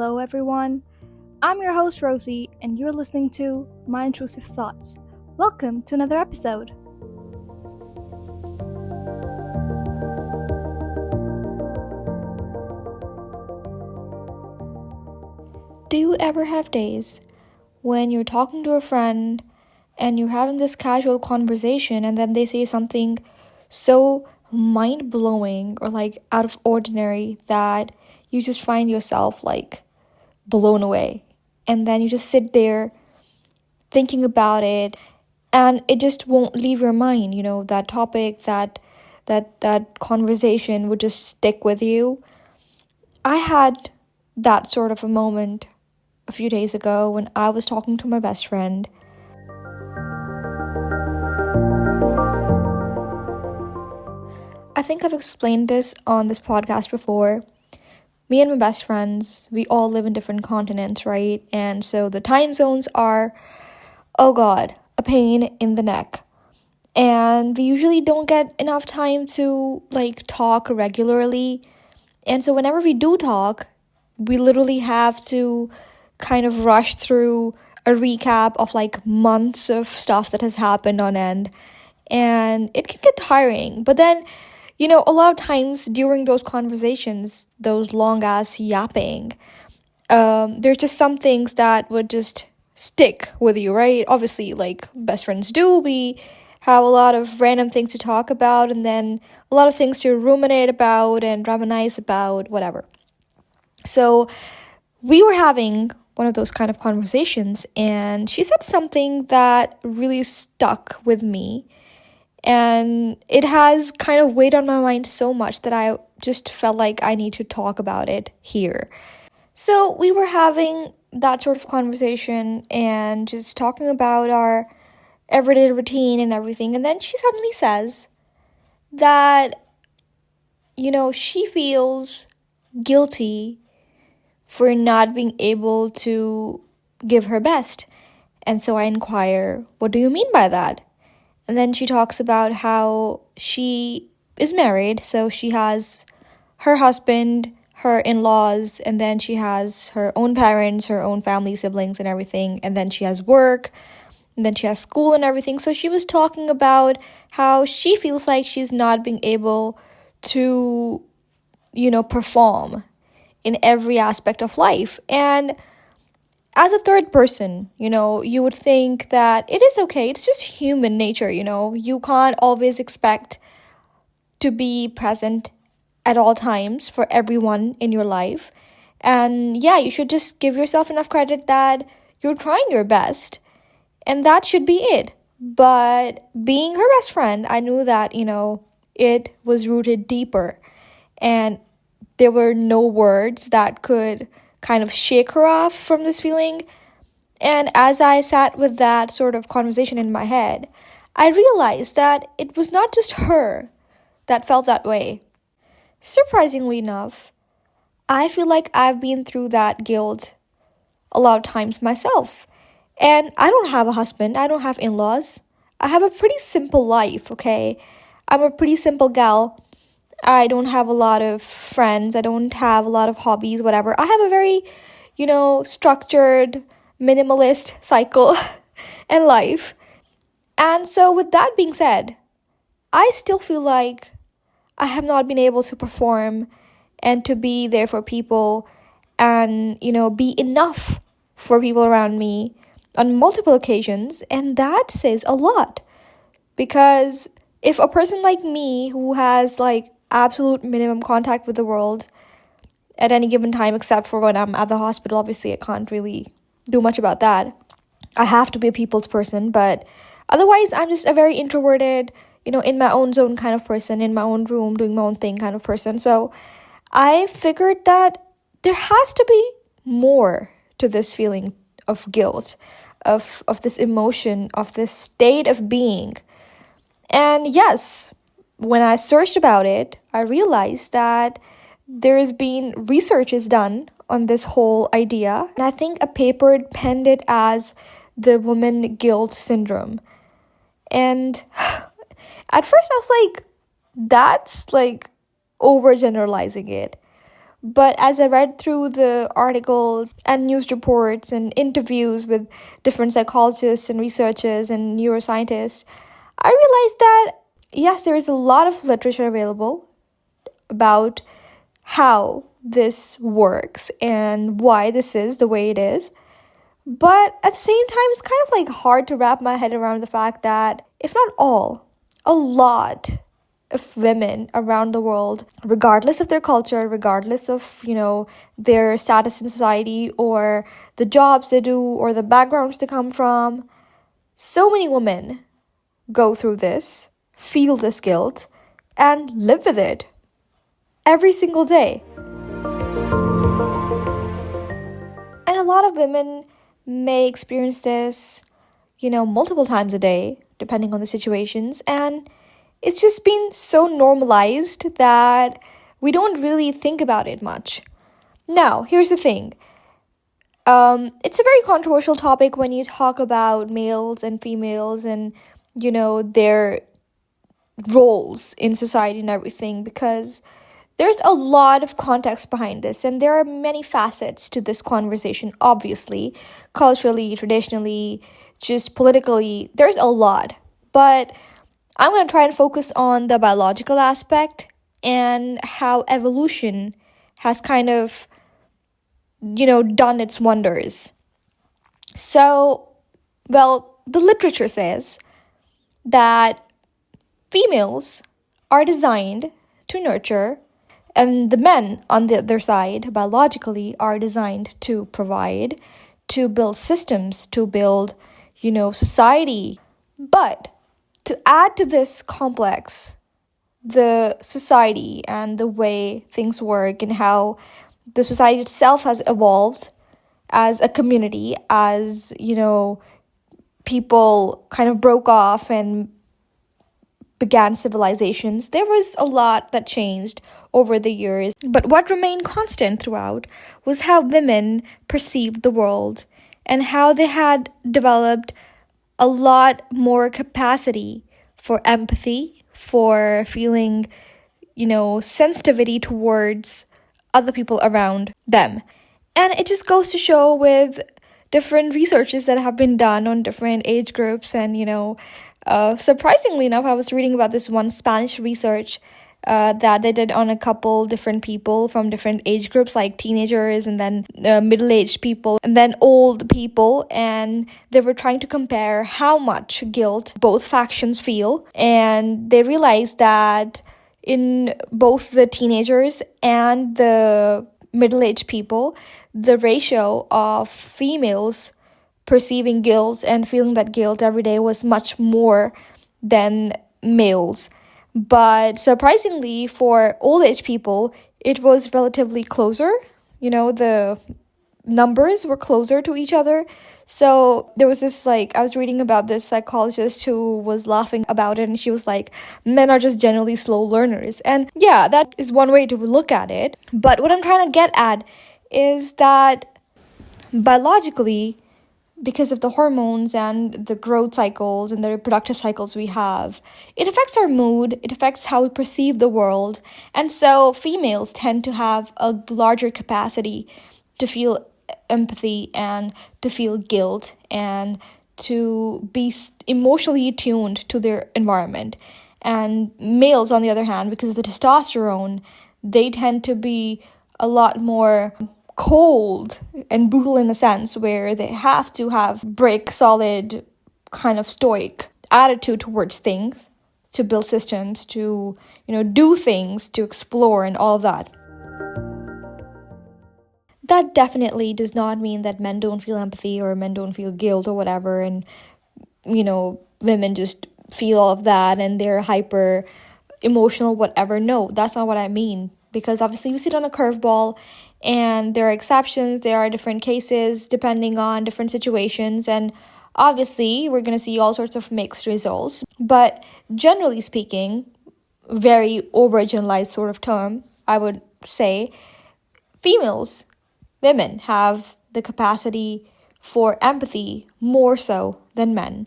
Hello everyone, I'm your host Rosie and you're listening to My Intrusive Thoughts. Welcome to another episode. Do you ever have days when you're talking to a friend and you're having this casual conversation and then they say something so mind-blowing or out of ordinary that you just find yourself blown away, and then you just sit there thinking about it and it just won't leave your mind. That topic, that conversation would just stick with you. I had that sort of a moment a few days ago when I was talking to my best friend. I think I've explained this on this podcast before. Me and my best friends, we all live in different continents, right? And so the time zones are, oh God, a pain in the neck. And we usually don't get enough time to talk regularly. And so whenever we do talk, we literally have to kind of rush through a recap of months of stuff that has happened on end. And it can get tiring. But then, a lot of times during those conversations, those long ass yapping, there's just some things that would just stick with you, right? Obviously, best friends do. We have a lot of random things to talk about and then a lot of things to ruminate about and reminisce about, whatever. So we were having one of those kind of conversations and she said something that really stuck with me. And it has kind of weighed on my mind so much that I just felt like I need to talk about it here. So we were having that sort of conversation and just talking about our everyday routine and everything. And then she suddenly says that, she feels guilty for not being able to give her best. And so I inquire, what do you mean by that? And then she talks about how she is married, so she has her husband, her in-laws, and then she has her own parents, her own family, siblings, and everything. And then she has work, and then she has school and everything. So she was talking about how she feels like she's not being able to, perform in every aspect of life. And as a third person, you would think that it is okay. It's just human nature, You can't always expect to be present at all times for everyone in your life. And yeah, you should just give yourself enough credit that you're trying your best. And that should be it. But being her best friend, I knew that, it was rooted deeper. And there were no words that could kind of shake her off from this feeling. And as I sat with that sort of conversation in my head, I realized that it was not just her that felt that way. Surprisingly enough, I feel like I've been through that guilt a lot of times myself. And I don't have a husband, I don't have in-laws. I have a pretty simple life, okay? I'm a pretty simple gal. I don't have a lot of friends. I don't have a lot of hobbies, whatever. I have a very, structured, minimalist cycle and life. And so with that being said, I still feel like I have not been able to perform and to be there for people and, be enough for people around me on multiple occasions. And that says a lot. Because if a person like me who has absolute minimum contact with the world at any given time, except for when I'm at the hospital, obviously I can't really do much about that. I have to be a people's person, but otherwise I'm just a very introverted, in my own zone kind of person, in my own room, doing my own thing kind of person. So I figured that there has to be more to this feeling of guilt, of this emotion, of this state of being. And yes, when I searched about it, I realized that there's been research is done on this whole idea. And I think a paper penned it as the woman guilt syndrome. And at first I was like, that's overgeneralizing it. But as I read through the articles and news reports and interviews with different psychologists and researchers and neuroscientists, I realized that yes, there is a lot of literature available about how this works and why this is the way it is. But at the same time, it's kind of like hard to wrap my head around the fact that, if not all, a lot of women around the world, regardless of their culture, regardless of, their status in society or the jobs they do or the backgrounds they come from, so many women go through this, feel this guilt, and live with it every single day. And a lot of women may experience this, multiple times a day, depending on the situations. And it's just been so normalized that we don't really think about it much. Now, here's the thing. It's a very controversial topic when you talk about males and females and, their roles in society and everything, because there's a lot of context behind this, and there are many facets to this conversation, obviously, culturally, traditionally, just politically, there's a lot. But I'm going to try and focus on the biological aspect and how evolution has kind of, done its wonders. So, the literature says that females are designed to nurture, and the men on the other side, biologically, are designed to provide, to build systems, to build, society. But to add to this complex, the society and the way things work and how the society itself has evolved as a community, as, people kind of broke off and began civilizations, there was a lot that changed over the years. But what remained constant throughout was how women perceived the world and how they had developed a lot more capacity for empathy, for feeling, sensitivity towards other people around them. And it just goes to show with different researches that have been done on different age groups. And, surprisingly enough, I was reading about this one Spanish research that they did on a couple different people from different age groups, like teenagers and then middle-aged people and then old people. And they were trying to compare how much guilt both factions feel. And they realized that in both the teenagers and the middle-aged people, the ratio of females perceiving guilt and feeling that guilt every day was much more than males. But surprisingly, for old age people, it was relatively closer. The numbers were closer to each other. So there was this, I was reading about this psychologist who was laughing about it, and she was like, men are just generally slow learners. And yeah, that is one way to look at it. But what I'm trying to get at is that biologically, because of the hormones and the growth cycles and the reproductive cycles we have, it affects our mood, it affects how we perceive the world. And so females tend to have a larger capacity to feel empathy and to feel guilt and to be emotionally attuned to their environment. And males, on the other hand, because of the testosterone, they tend to be a lot more cold and brutal in a sense, where they have to have brick solid kind of stoic attitude towards things, to build systems, to do things, to explore and all that. That definitely does not mean that men don't feel empathy or men don't feel guilt or whatever, and women just feel all of that and they're hyper emotional, whatever. No, that's not what I mean, because obviously we sit on a curveball. And there are exceptions, there are different cases depending on different situations, and obviously we're going to see all sorts of mixed results. But generally speaking, very overgeneralized sort of term, I would say, women have the capacity for empathy more so than men.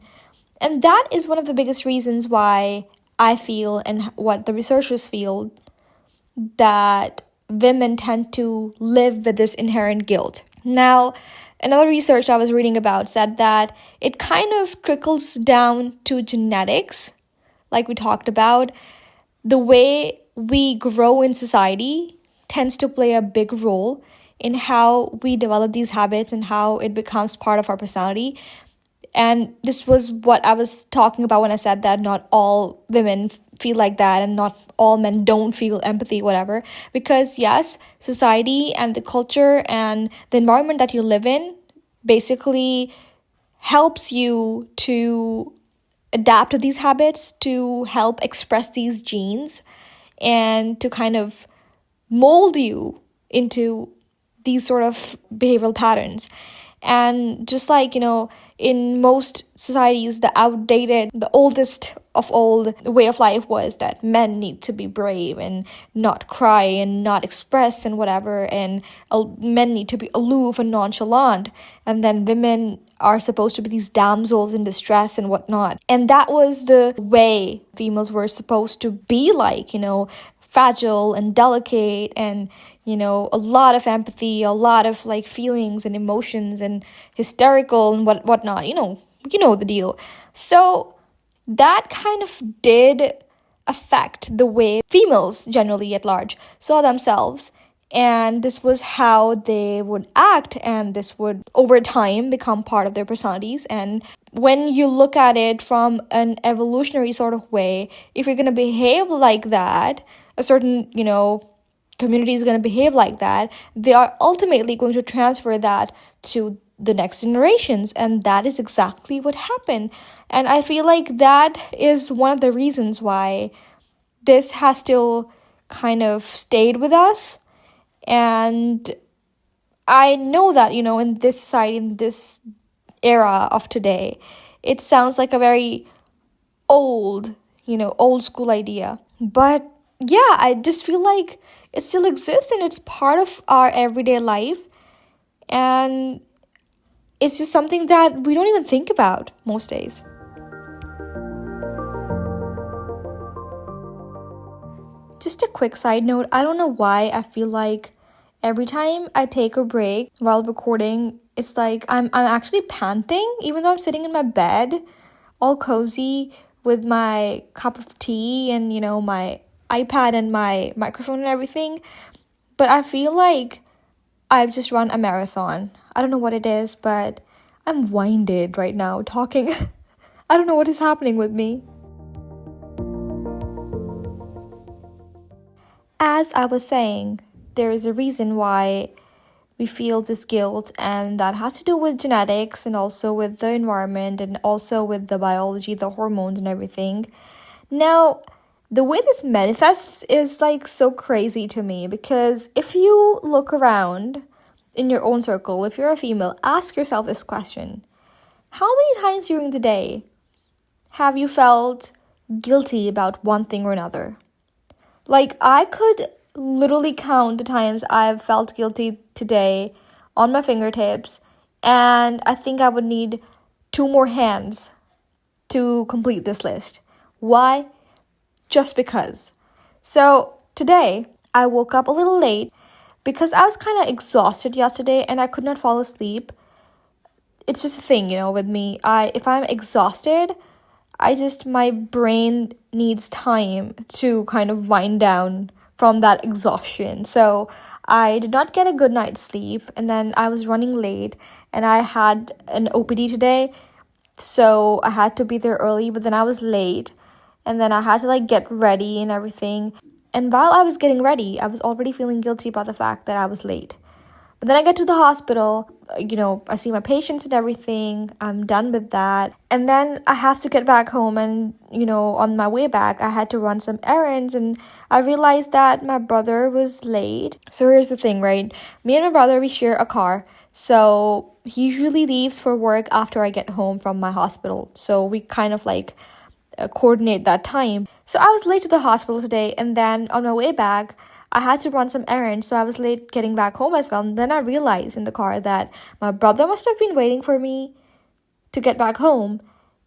And that is one of the biggest reasons why I feel, and what the researchers feel, that women tend to live with this inherent guilt. Now, another research I was reading about said that it kind of trickles down to genetics, like we talked about. The way we grow in society tends to play a big role in how we develop these habits and how it becomes part of our personality. And this was what I was talking about when I said that not all women feel like that and not all men don't feel empathy, whatever. Because yes, society and the culture and the environment that you live in basically helps you to adapt to these habits, to help express these genes, and to kind of mold you into these sort of behavioral patterns. And just like, in most societies, the oldest of old way of life was that men need to be brave and not cry and not express and whatever, and men need to be aloof and nonchalant, and then women are supposed to be these damsels in distress and whatnot. And that was the way females were supposed to be like, fragile and delicate and, a lot of empathy, a lot of like feelings and emotions and hysterical and whatnot, you know the deal. So that kind of did affect the way females generally at large saw themselves. And this was how they would act, and this would over time become part of their personalities. And when you look at it from an evolutionary sort of way, if you're going to behave like that, a certain, community is going to behave like that, they are ultimately going to transfer that to the next generations. And that is exactly what happened. And I feel like that is one of the reasons why this has still kind of stayed with us. And I know that, in this society, in this era of today, it sounds like a very old school idea. But yeah, I just feel like it still exists and it's part of our everyday life. And it's just something that we don't even think about most days. Just a quick side note, I don't know why I feel like every time I take a break while recording, it's like I'm actually panting, even though I'm sitting in my bed, all cozy with my cup of tea and, my iPad and my microphone and everything. But I feel like I've just run a marathon. I don't know what it is, but I'm winded right now talking. I don't know what is happening with me. As I was saying, there is a reason why we feel this guilt, and that has to do with genetics and also with the environment and also with the biology, the hormones and everything. Now, the way this manifests is like so crazy to me, because if you look around in your own circle, if you're a female, ask yourself this question. How many times during the day have you felt guilty about one thing or another? Like, I could literally count the times I've felt guilty today on my fingertips, and I think I would need 2 more hands to complete this list. Why? Just because. So today, I woke up a little late because I was kind of exhausted yesterday and I could not fall asleep. It's just a thing, with me. If I'm exhausted, my brain needs time to kind of wind down from that exhaustion. So I did not get a good night's sleep, and then I was running late, and I had an OPD today, so I had to be there early, but then I was late, and then I had to get ready and everything. And while I was getting ready, I was already feeling guilty about the fact that I was late. But then I get to the hospital, I see my patients and everything. I'm done with that. And then I have to get back home, and, on my way back, I had to run some errands, and I realized that my brother was late. So here's the thing, right? Me and my brother, we share a car. So he usually leaves for work after I get home from my hospital. So we kind of coordinate that time. So I was late to the hospital today, and then on my way back, I had to run some errands, so I was late getting back home as well. And then I realized in the car that my brother must have been waiting for me to get back home.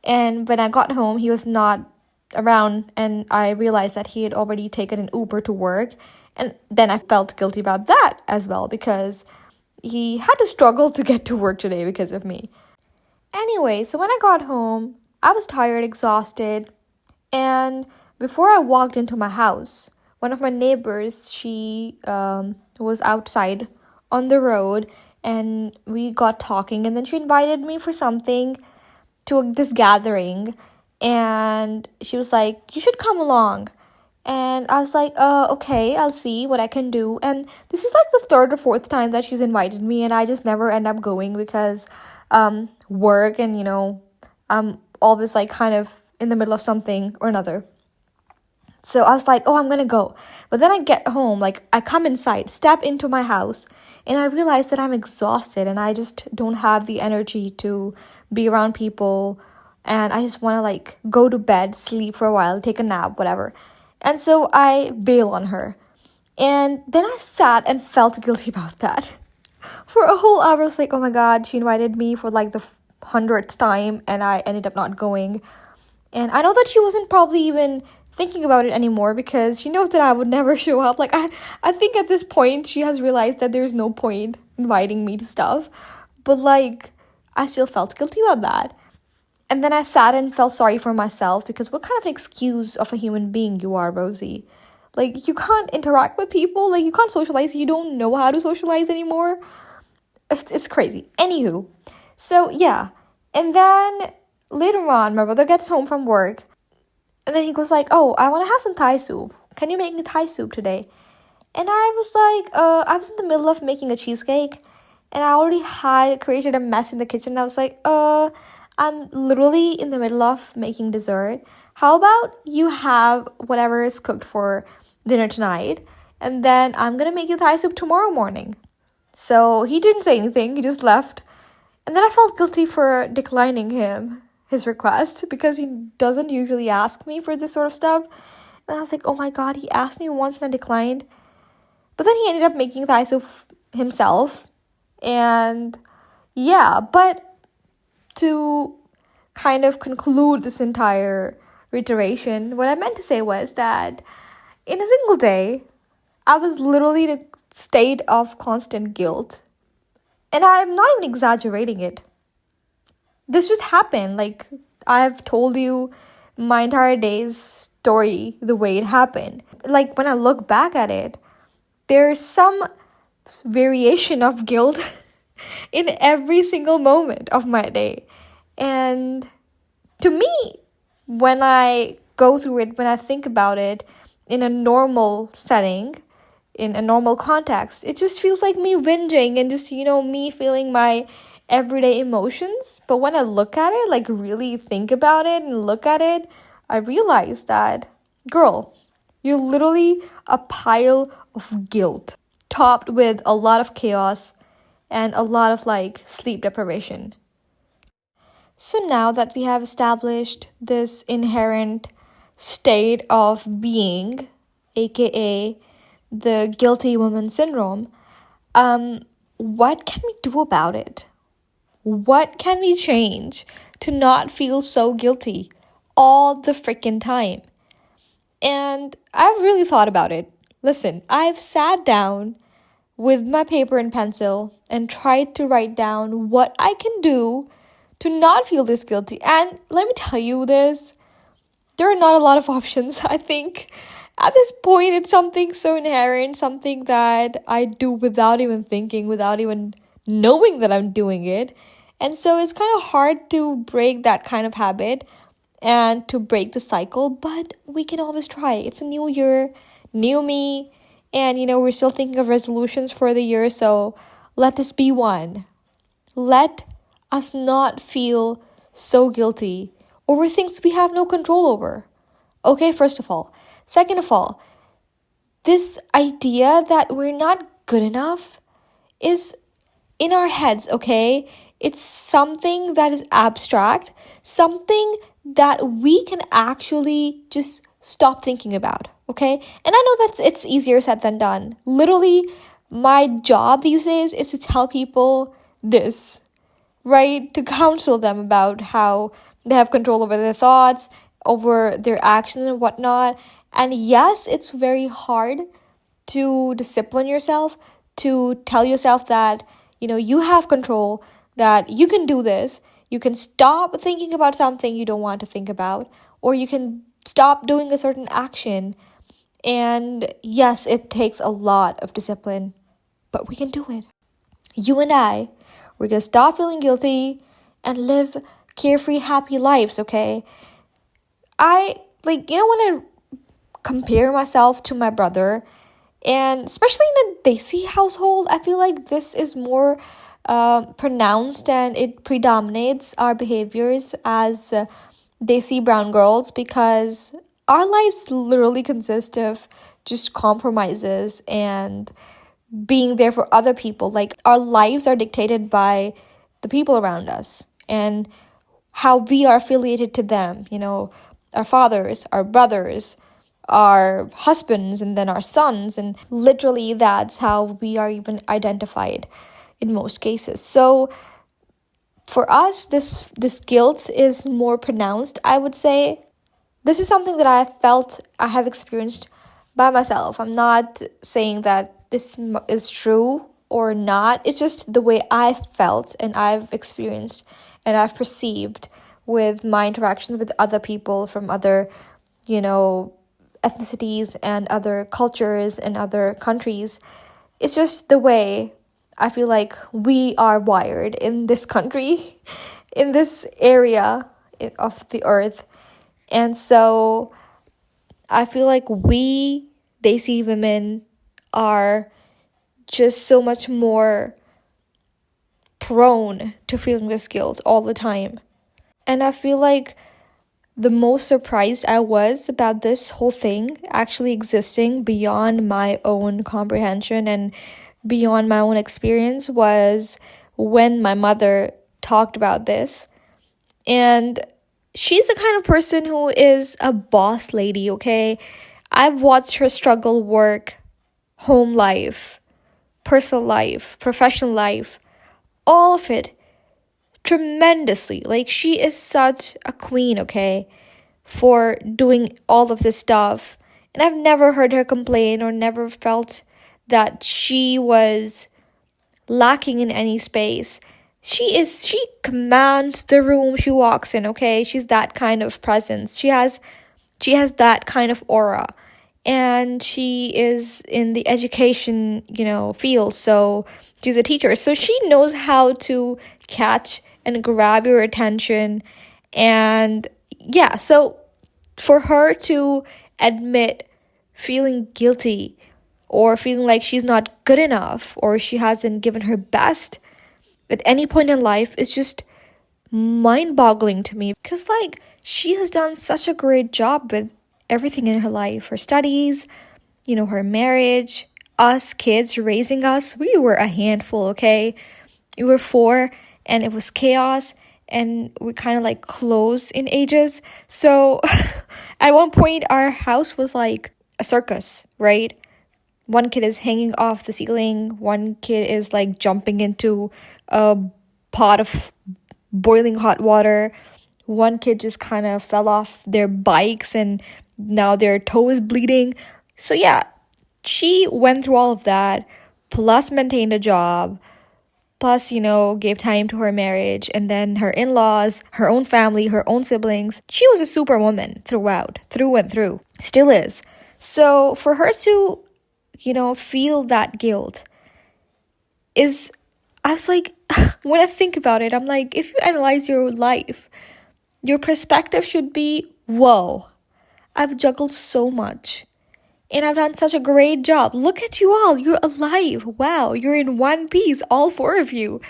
And when I got home, he was not around, and I realized that he had already taken an Uber to work. And then I felt guilty about that as well because he had to struggle to get to work today because of me. Anyway, so when I got home, I was tired, exhausted, and before I walked into my house, one of my neighbors, she was outside on the road, and we got talking, and then she invited me for something, to this gathering, and she was like, you should come along. And I was like, okay, I'll see what I can do. And this is like the third or fourth time that she's invited me, and I just never end up going because work, and I'm always like kind of in the middle of something or another. So I was like, oh, I'm gonna go. But then I get home, like I come inside, step into my house, and I realize that I'm exhausted and I just don't have the energy to be around people. And I just want to like go to bed, sleep for a while, take a nap, whatever. And so I bail on her. And then I sat and felt guilty about that. For a whole hour, I was like, oh my God, she invited me for like the 100th time and I ended up not going. And I know that she wasn't probably even thinking about it anymore because she knows that I would never show up. Like, I think at this point, she has realized that there's no point inviting me to stuff. But like, I still felt guilty about that. And then I sat and felt sorry for myself because what kind of an excuse of a human being you are, Rosie? Like, you can't interact with people. Like, you can't socialize. You don't know how to socialize anymore. It's crazy. Anywho, so yeah. And then later on, my brother gets home from work. And then he goes like, oh, I want to have some Thai soup. Can you make me Thai soup today? And I was like, I was in the middle of making a cheesecake. And I already had created a mess in the kitchen. I was like, I'm literally in the middle of making dessert. How about you have whatever is cooked for dinner tonight, and then I'm gonna make you Thai soup tomorrow morning. So he didn't say anything, he just left. And then I felt guilty for declining his request because he doesn't usually ask me for this sort of stuff. And I was like, oh my God, he asked me once and I declined. But then he ended up making Thai soup himself. And yeah, but to kind of conclude this entire reiteration, what I meant to say was that in a single day, I was literally in a state of constant guilt. And I'm not even exaggerating it. This just happened. Like, I've told you my entire day's story the way it happened. Like, when I look back at it, there's some variation of guilt in every single moment of my day. And to me, when I go through it, when I think about it in a normal setting, in a normal context, it just feels like me whinging and just, me feeling my everyday emotions. But when I look at it, like really think about it and look at it, I realize that, girl, you're literally a pile of guilt topped with a lot of chaos and a lot of like sleep deprivation. So now that we have established this inherent state of being, aka the guilty woman syndrome, what can we do about it? What can we change to not feel so guilty all the freaking time? And I've really thought about it. Listen, I've sat down with my paper and pencil and tried to write down what I can do to not feel this guilty. And let me tell you this, there are not a lot of options. I think at this point, it's something so inherent, something that I do without even thinking, without even knowing that I'm doing it. And so it's kind of hard to break that kind of habit and to break the cycle, but we can always try. It's a new year, new me, and we're still thinking of resolutions for the year, so let this be one. Let us not feel so guilty over things we have no control over. Okay, first of all. Second of all, this idea that we're not good enough is in our heads, okay? It's something that is abstract, something that we can actually just stop thinking about, okay? And I know that it's easier said than done. Literally, my job these days is to tell people this, right? To counsel them about how they have control over their thoughts, over their actions and whatnot. And yes, it's very hard to discipline yourself, to tell yourself that, you have control, that you can do this. You can stop thinking about something you don't want to think about, or you can stop doing a certain action. And yes, it takes a lot of discipline, but we can do it. You and we're gonna stop feeling guilty and live carefree, happy lives, okay? When I compare myself to my brother, and especially in a Desi household, I feel like this is more pronounced, and it predominates our behaviors as Desi brown girls, because our lives literally consist of just compromises and being there for other people. Like, our lives are dictated by the people around us and how we are affiliated to them, our fathers, our brothers, our husbands, and then our sons, and literally that's how we are even identified in most cases. So for us, this guilt is more pronounced, I would say. This is something that I have experienced by myself. I'm not saying that this is true or not. It's just the way I felt and I've experienced and I've perceived with my interactions with other people from other, ethnicities and other cultures and other countries. It's just the way I feel like we are wired in this country, in this area of the earth. And so I feel like we, Desi women, are just so much more prone to feeling this guilt all the time. And I feel like the most surprised I was about this whole thing actually existing beyond my own comprehension and beyond my own experience was when my mother talked about this. And she's the kind of person who is a boss lady, okay? I've watched her struggle, work, home life, personal life, professional life, all of it tremendously. Like, she is such a queen, okay, for doing all of this stuff. And I've never heard her complain or never felt that she was lacking in any space. She commands the room she walks in, okay? She's that kind of presence. She has that kind of aura. And she is in the education, field. So she's a teacher. So she knows how to catch and grab your attention. And yeah, so for her to admit feeling guilty or feeling like she's not good enough or she hasn't given her best at any point in life, it's just mind-boggling to me. Because, she has done such a great job with everything in her life. Her studies, her marriage, us kids, raising us. We were a handful, okay? We were 4, and it was chaos, and we're kind of, close in ages. So, at one point, our house was like a circus, right? One kid is hanging off the ceiling. One kid is, jumping into a pot of boiling hot water. One kid just kind of fell off their bikes and now their toe is bleeding. So yeah, she went through all of that, plus maintained a job, plus, gave time to her marriage, and then her in-laws, her own family, her own siblings. She was a superwoman through and through. Still is. So for her to, feel that guilt is, I was like, when I think about it, I'm like, if you analyze your life, your perspective should be, whoa, I've juggled so much. And I've done such a great job. Look at you all. You're alive. Wow, you're in one piece, all 4 of you.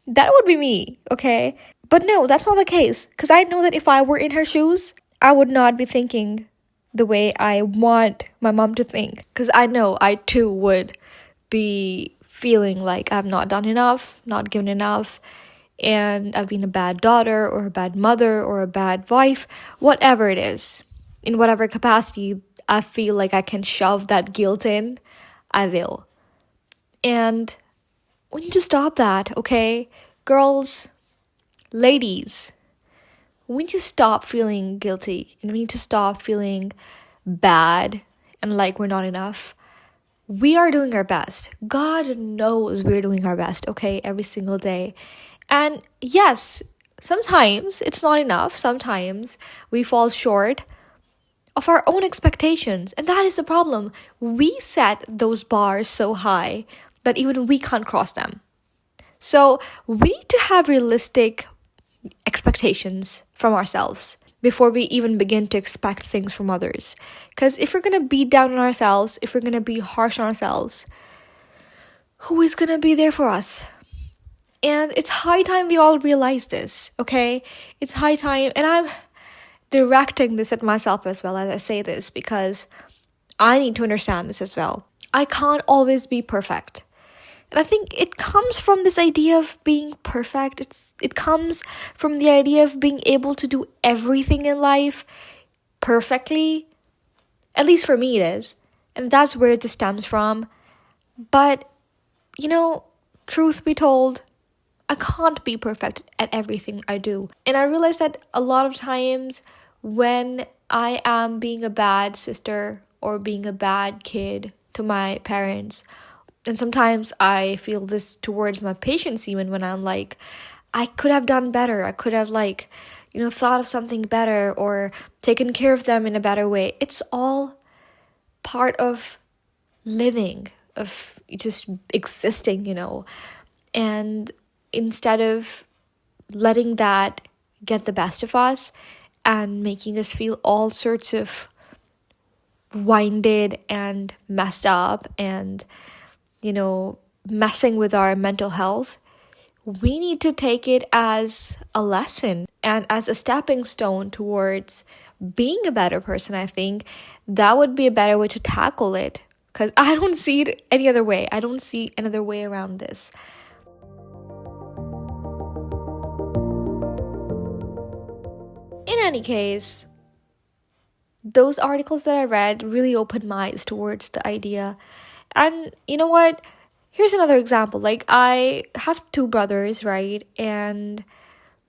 That would be me, okay? But no, that's not the case. Because I know that if I were in her shoes, I would not be thinking the way I want my mom to think. Because I know I too would be feeling like I've not done enough, not given enough, and I've been a bad daughter or a bad mother or a bad wife, whatever it is. In whatever capacity I feel like I can shove that guilt in, I will. And we need to stop that, okay? Girls, ladies, we need to stop feeling guilty and we need to stop feeling bad and like we're not enough. we are doing our best. God knows we're doing our best, okay, every single day. And yes, sometimes it's not enough. Sometimes we fall short of our own expectations. And that is the problem. We set those bars so high that even we can't cross them. So we need to have realistic expectations from ourselves before we even begin to expect things from others. Because if we're going to beat down on ourselves, if we're going to be harsh on ourselves, who is going to be there for us? And it's high time we all realize this, okay? It's high time, and I'm directing this at myself as well as I say this, because I need to understand this as well. I can't always be perfect. And I think it comes from this idea of being perfect. It comes from the idea of being able to do everything in life perfectly. At least for me it is. And that's where this stems from. But, truth be told, I can't be perfect at everything I do. And I realize that a lot of times when I am being a bad sister or being a bad kid to my parents, and sometimes I feel this towards my patients even when I'm like, I could have done better. I could have thought of something better or taken care of them in a better way. It's all part of living, of just existing, And instead of letting that get the best of us and making us feel all sorts of winded and messed up and messing with our mental health, we need to take it as a lesson and as a stepping stone towards being a better person. I think that would be a better way to tackle it, because I don't see it any other way. I don't see another way around this. In any case, those articles that I read really opened my eyes towards the idea. And you know what? Here's another example. I have two brothers, right? And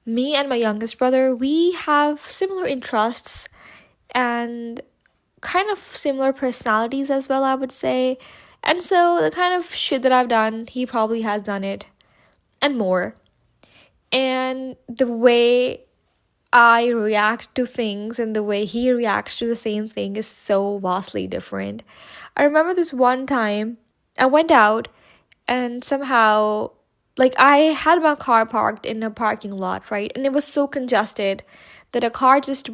me and my youngest brother, we have similar interests and kind of similar personalities as well, I would say. And so the kind of shit that I've done, he probably has done it and more. And the way I react to things and the way he reacts to the same thing is so vastly different. I remember this one time I went out and somehow, I had my car parked in a parking lot, right? And it was so congested that a car just,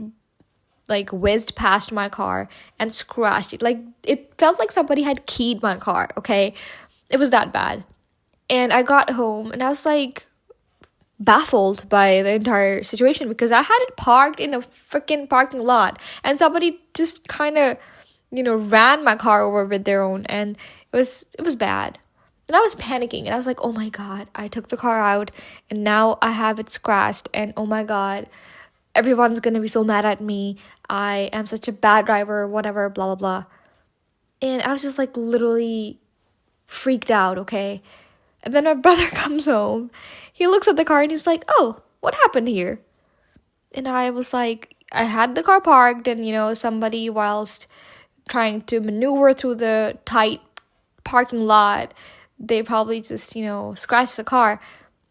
whizzed past my car and scratched it. It felt like somebody had keyed my car, okay? It was that bad. And I got home and I was, baffled by the entire situation because I had it parked in a freaking parking lot and somebody just kind of, ran my car over with their own, and it was bad. And I was panicking and I was like, oh my God, I took the car out and now I have it scratched, and oh my God, everyone's gonna be so mad at me. I am such a bad driver, whatever, blah, blah, blah. And I was just literally freaked out, okay? And then my brother comes home. He looks at the car and he's like, oh, what happened here? And I was like, I had the car parked and, somebody, whilst trying to maneuver through the tight parking lot, they probably just, scratched the car.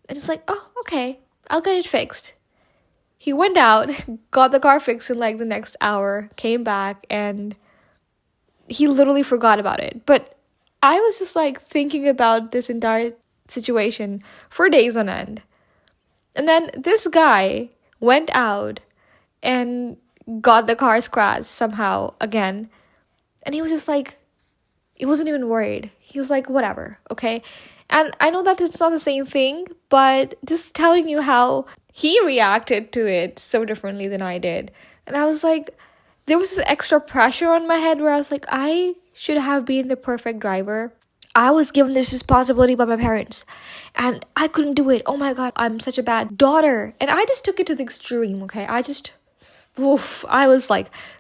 And it's like, oh, okay, I'll get it fixed. He went out, got the car fixed in the next hour, came back, and he literally forgot about it. But I was just thinking about this entire situation for days on end. And then this guy went out and got the car scratched somehow again. And he was just he wasn't even worried. He was like, whatever, okay? And I know that it's not the same thing, but just telling you how he reacted to it so differently than I did. And I was like, there was this extra pressure on my head where I was like, I should have been the perfect driver. I was given this responsibility by my parents and I couldn't do it. Oh my God, I'm such a bad daughter. And I just took it to the extreme, okay? I was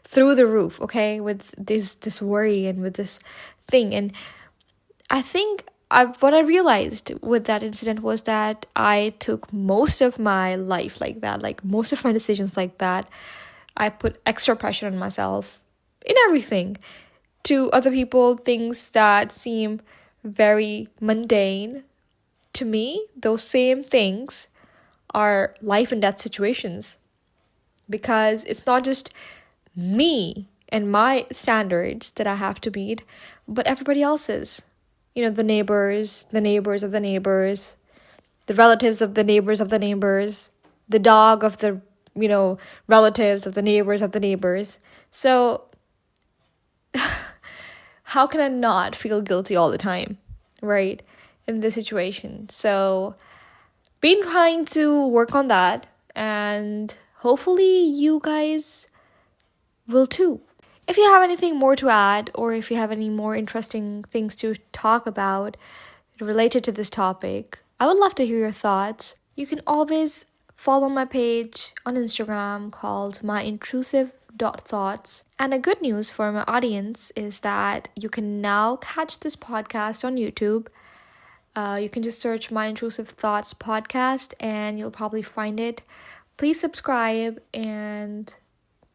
through the roof, okay, with this worry and with this thing. And I think what I realized with that incident was that I took most of my life like that, most of my decisions like that. I put extra pressure on myself in everything. To other people, things that seem very mundane, to me, those same things are life and death situations. Because it's not just me and my standards that I have to meet, but everybody else's. The neighbors of the neighbors, the relatives of the neighbors of the neighbors, the dog of the, relatives of the neighbors. So, how can I not feel guilty all the time, right? In this situation. So, been trying to work on that, and hopefully you guys will too. If you have anything more to add, or if you have any more interesting things to talk about related to this topic, I would love to hear your thoughts. You can always follow my page on Instagram called myintrusive.thoughts. And a good news for my audience is that you can now catch this podcast on YouTube. You can just search My Intrusive Thoughts podcast and you'll probably find it. Please subscribe and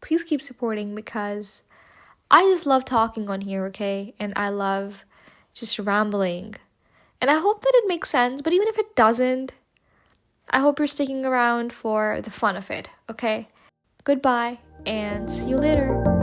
please keep supporting, because I just love talking on here, okay? And I love just rambling. And I hope that it makes sense, but even if it doesn't, I hope you're sticking around for the fun of it, okay? Goodbye, and see you later.